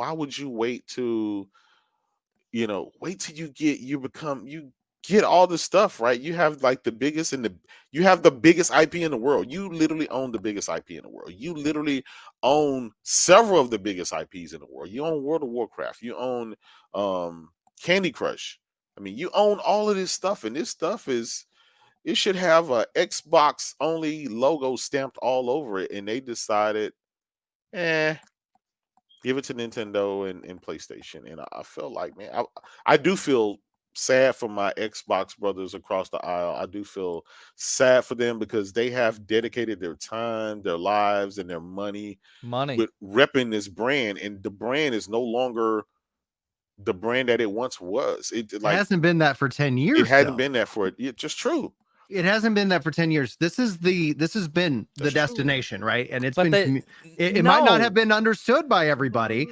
why would you wait to, wait till you get all the stuff, right? You have like you have the biggest IP in the world. You literally own the biggest IP in the world. You literally own several of the biggest IPs in the world. You own World of Warcraft. You own Candy Crush. I mean, you own all of this stuff, and this stuff it should have a Xbox only logo stamped all over it, and they decided, give it to Nintendo and PlayStation. And I feel like, man, I do feel sad for my Xbox brothers across the aisle. I do feel sad for them because they have dedicated their time, their lives, and their money with repping this brand, and the brand is no longer the brand that it once was. It hasn't been that for 10 years. It hadn't been that for it. Just true. It hasn't been that for 10 years. This has been the destination, right? And it might not have been understood by everybody.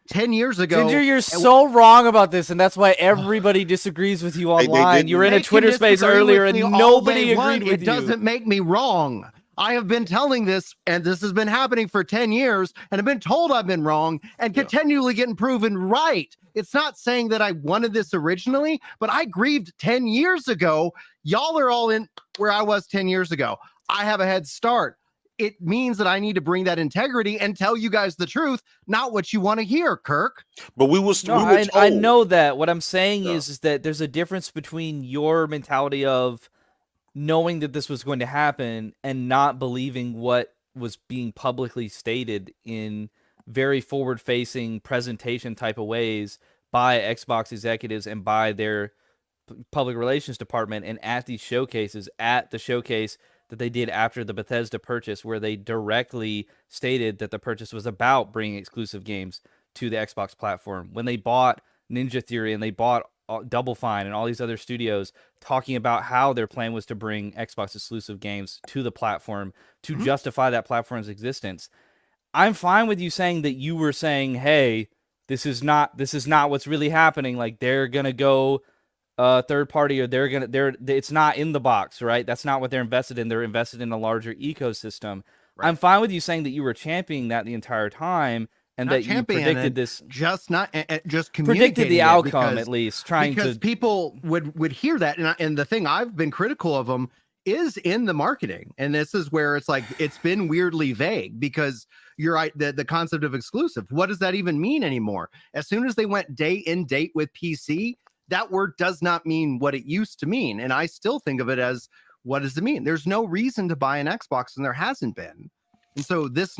10 years ago, Ginger, you're so wrong about this, and that's why everybody disagrees with you online. You were in a Twitter space earlier, and nobody agreed with you. It doesn't make me wrong. I have been telling this, and this has been happening for 10 years, and I've been told I've been wrong, and continually getting proven right. It's not saying that I wanted this originally, but I grieved 10 years ago. Y'all are all in where I was 10 years ago. I have a head start. It means that I need to bring that integrity and tell you guys the truth, not what you want to hear, Kirk. But I know that. What I'm saying is that there's a difference between your mentality of knowing that this was going to happen and not believing what was being publicly stated in very forward-facing presentation type of ways by Xbox executives and by their public relations department, and at these showcases, at the showcase that they did after the Bethesda purchase, where they directly stated that the purchase was about bringing exclusive games to the Xbox platform. When they bought Ninja Theory and they bought Double Fine and all these other studios, talking about how their plan was to bring Xbox exclusive games to the platform to justify that platform's existence. I'm fine with you saying that you were saying, hey, this is not what's really happening. Like, they're going to go third party, or it's not in the box, right? That's not what they're invested in. They're invested in a larger ecosystem. Right. I'm fine with you saying that you were championing that the entire time, and that you predicted this, just predicted the outcome, at least because people would hear that. And the thing I've been critical of them is in the marketing. And this is where it's like, it's been weirdly vague, because you're right. The concept of exclusive, what does that even mean anymore? As soon as they went day in date with PC, that word does not mean what it used to mean. And I still think of it as, what does it mean? There's no reason to buy an Xbox, and there hasn't been. And so this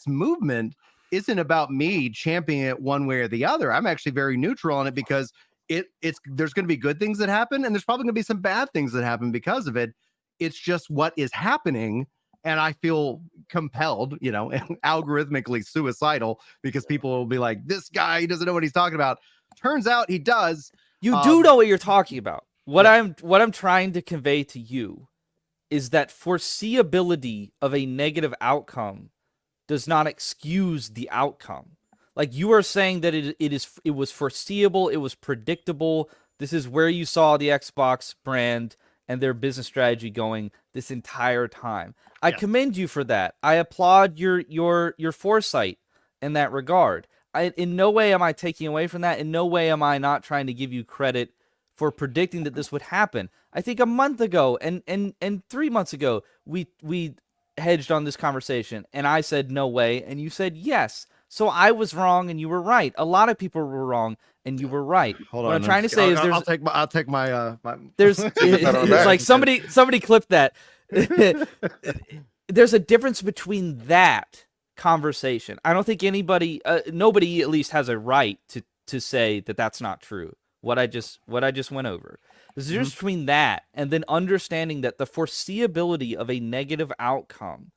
movement isn't about me championing it one way or the other. I'm actually very neutral on it, because there's going to be good things that happen, and there's probably going to be some bad things that happen because of it. It's just what is happening. And I feel compelled, algorithmically suicidal, because people will be like, this guy, he doesn't know what he's talking about. Turns out he does. You do know what you're talking about. What I'm trying to convey to you is that foreseeability of a negative outcome does not excuse the outcome. Like, you are saying that it was foreseeable, it was predictable. This is where you saw the Xbox brand and their business strategy going this entire time. I commend you for that. I applaud your foresight in that regard. In no way am I taking away from that. In no way am I not trying to give you credit for predicting that this would happen. I think a month ago and 3 months ago, we hedged on this conversation, and I said no way, and you said yes. So I was wrong and you were right. A lot of people were wrong and you were right. Hold what on, I'm trying to say is I'll take my there's it's like somebody clipped that. There's a difference between that conversation. I don't think nobody at least has a right to say that that's not true. What I just went over. There's a difference between that and then understanding that the foreseeability of a negative outcome,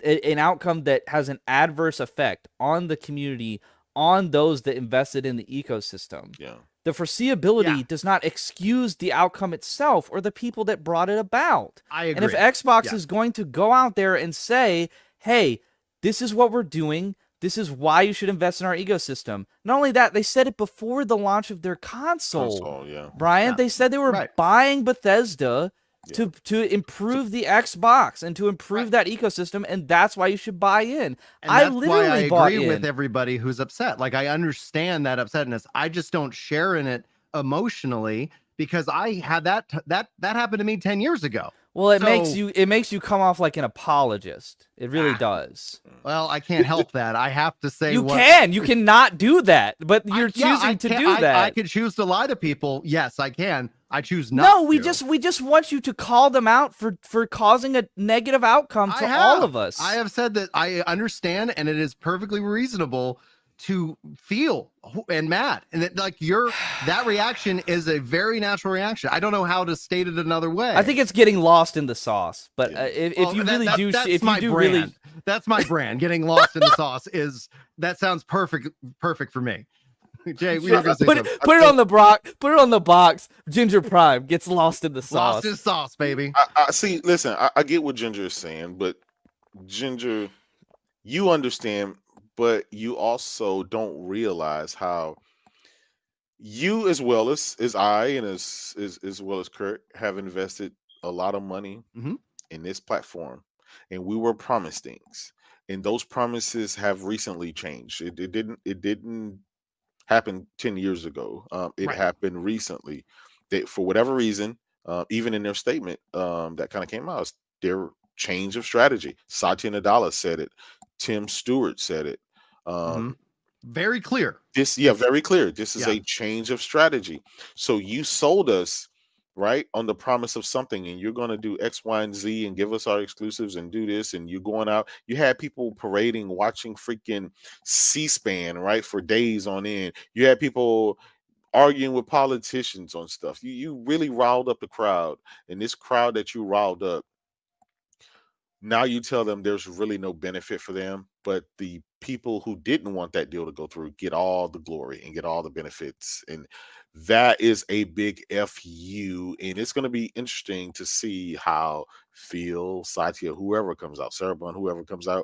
an outcome that has an adverse effect on the community, on those that invested in the ecosystem. Yeah. The foreseeability does not excuse the outcome itself or the people that brought it about. I agree. And if Xbox is going to go out there and say, hey, this is what we're doing, this is why you should invest in our ecosystem. Not only that, they said it before the launch of their console. Yeah. Brian, they said they were buying Bethesda to improve the Xbox and to improve that ecosystem, and that's why you should buy in. And I that's literally why I agree with everybody who's upset. Like, I understand that upsetness. I just don't share in it emotionally because I had that happened to me 10 years ago. Well, it makes you come off like an apologist. It really does. Well, I can't help that. I have to say you cannot do that, but you're choosing to do that. I can choose to lie to people. Yes, I can. I choose not. No, we just want you to call them out for causing a negative outcome to all of us. I have said that I understand, and it is perfectly reasonable to feel and mad, and that that reaction is a very natural reaction. I don't know how to state it another way. I think it's getting lost in the sauce, but if you really do, if you do really, that's my brand. Getting lost in the sauce that sounds perfect for me. Jay, we were gonna say put it on the box. Ginger Prime gets lost in the sauce. Lost in sauce, baby. I see. Listen, I get what Ginger is saying, but Ginger, you understand. But you also don't realize how you, as well as I and as well as Kurt, have invested a lot of money in this platform, and we were promised things, and those promises have recently changed. It didn't happen 10 years ago. It happened recently. That for whatever reason, even in their statement that kind of came out, their change of strategy. Satya Nadella said it. Tim Stewart said it. Very clear. Very clear. This is a change of strategy. So you sold us on the promise of something, and you're going to do X, Y, and Z and give us our exclusives and do this, and you're going out. You had people parading, watching freaking C-SPAN for days on end. You had people arguing with politicians on stuff. You really riled up the crowd, and this crowd that you riled up, now you tell them there's really no benefit for them, but the people who didn't want that deal to go through get all the glory and get all the benefits. And that is a big FU. And it's going to be interesting to see how Phil, Satya, whoever comes out, Sarah Bun, whoever comes out,